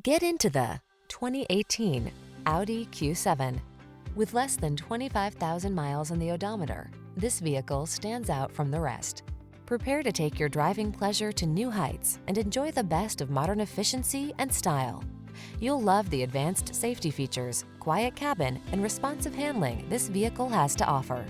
Get into the 2018 Audi Q7. With less than 25,000 miles on the odometer, this vehicle stands out from the rest. Prepare to take your driving pleasure to new heights and enjoy the best of modern efficiency and style. You'll love the advanced safety features, quiet cabin, and responsive handling this vehicle has to offer.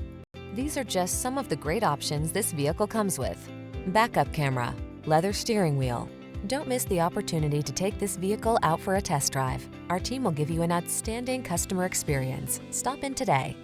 These are just some of the great options this vehicle comes with: backup camera, leather steering wheel. Don't miss the opportunity to take this vehicle out for a test drive. Our team will give you an outstanding customer experience. Stop in today.